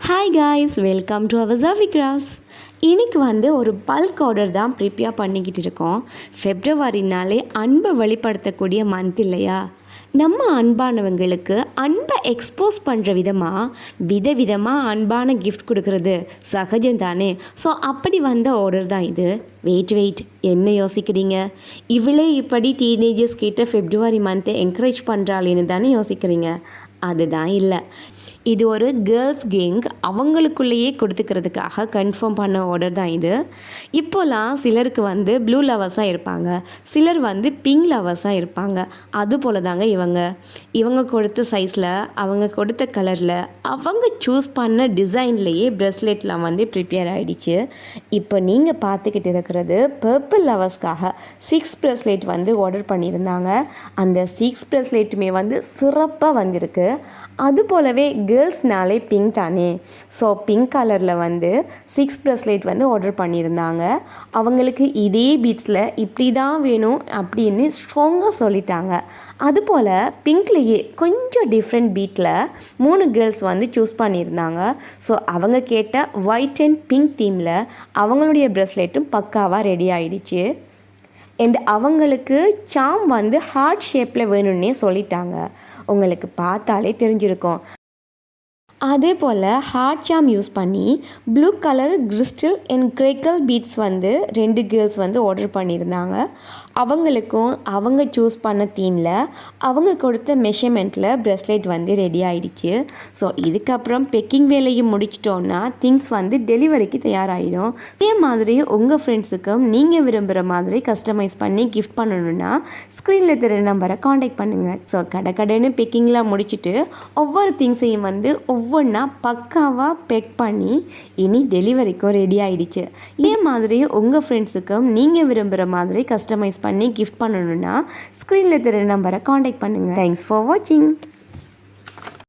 Hi guys, welcome to our Javi crafts. இன்றைக்கி ஒரு bulk order தான் ப்ரிப்பேர் பண்ணிக்கிட்டு இருக்கோம். ஃபெப்ரவரினாலே அன்பை வெளிப்படுத்தக்கூடிய மந்த் இல்லையா? நம்ம அன்பானவங்களுக்கு அன்பை எக்ஸ்போஸ் பண்ணுற விதமாக அன்பான கிஃப்ட் கொடுக்கறது சகஜம் தானே. ஸோ அப்படி வந்த ஆர்டர் தான் இது. வெயிட் என்ன யோசிக்கிறீங்க? இவளே இப்படி டீனேஜர்ஸ் கிட்ட ஃபெப்ரவரி மந்த்தை என்கரேஜ் பண்ணுறாளேன்னு தானே யோசிக்கிறீங்க? அதுதான் இல்லை. இது ஒரு கேர்ள்ஸ் கேங் அவங்களுக்குள்ளேயே கொடுத்துக்கிறதுக்காக கன்ஃபார்ம் பண்ண ஆர்டர் தான் இது. இப்போலாம் சிலருக்கு ப்ளூ லவர்ஸாக இருப்பாங்க, சிலர் பிங்க் லவர்ஸாக இருப்பாங்க. அதுபோல் தாங்க இவங்க கொடுத்த சைஸில், அவங்க கொடுத்த கலரில், அவங்க சூஸ் பண்ண டிசைன்லேயே ப்ரெஸ்லெட்லாம் ப்ரிப்பேர் ஆகிடுச்சு. இப்போ நீங்கள் பார்த்துக்கிட்டு இருக்கிறது பர்பிள் லவர்ஸ்க்காக 6 ப்ரெஸ்லெட் ஆர்டர் பண்ணியிருந்தாங்க. அந்த 6 ப்ரெஸ்லெட்டுமே சிறப்பாக வந்திருக்கு. அது போலவே கேர்ள்ஸ்னாலே பிங்க் தானே. ஸோ பிங்க் கலரில் 6 ப்ரெஸ்லெட் ஆர்டர் பண்ணியிருந்தாங்க. அவங்களுக்கு இதே பீட்ஸில் இப்படி தான் வேணும் அப்படின்னு ஸ்ட்ராங்காக சொல்லிட்டாங்க. அதுபோல் பிங்க்லேயே கொஞ்சம் டிஃப்ரெண்ட் பீட்டில் 3 கேர்ள்ஸ் சூஸ் பண்ணியிருந்தாங்க. ஸோ அவங்க கேட்ட ஒயிட் அண்ட் பிங்க் தீமில் அவங்களுடைய ப்ரெஸ்லெட்டும் பக்காவாக ரெடி ஆகிடுச்சு. அண்ட் அவங்களுக்கு சாம் ஹார்ட் ஷேப்பில் வேணும்னே சொல்லிட்டாங்க. உங்களுக்கு பார்த்தாலே தெரிஞ்சிருக்கும். அதே போல் ஹார்ட் சாம் யூஸ் பண்ணி blue colour crystal and crackle beads 2 girls order பண்ணியிருந்தாங்க. அவங்களுக்கும் அவங்க சூஸ் பண்ண தீமில் அவங்க கொடுத்த மெஷர்மெண்ட்டில் ப்ரெஸ்லெட் ரெடி ஆகிடுச்சு. ஸோ இதுக்கப்புறம் பெக்கிங் வேலையும் முடிச்சிட்டோன்னா திங்ஸ் டெலிவரிக்கு தயாராகிடும். இதே மாதிரி உங்கள் ஃப்ரெண்ட்ஸுக்கும் நீங்கள் விரும்புகிற மாதிரி கஸ்டமைஸ் பண்ணி கிஃப்ட் பண்ணணுன்னா ஸ்க்ரீனில் தெரிய நம்பரை காண்டாக்ட் பண்ணுங்கள். ஸோ கடைன்னு பெக்கிங்லாம் முடிச்சுட்டு ஒவ்வொரு திங்ஸையும் ஒவ்வொன்றா பக்காவாக பேக் பண்ணி இனி டெலிவரிக்கும் ரெடி ஆகிடுச்சு. இதே மாதிரி உங்கள் ஃப்ரெண்ட்ஸுக்கும் நீங்கள் விரும்புகிற மாதிரி கஸ்டமைஸ் பண்ணி கிஃப்ட் பண்ணணுன்னா ஸ்க்ரீனில் தெரிய நம்பரை காண்டாக்ட் பண்ணுங்கள். தேங்க்ஸ் ஃபார் வாட்சிங்.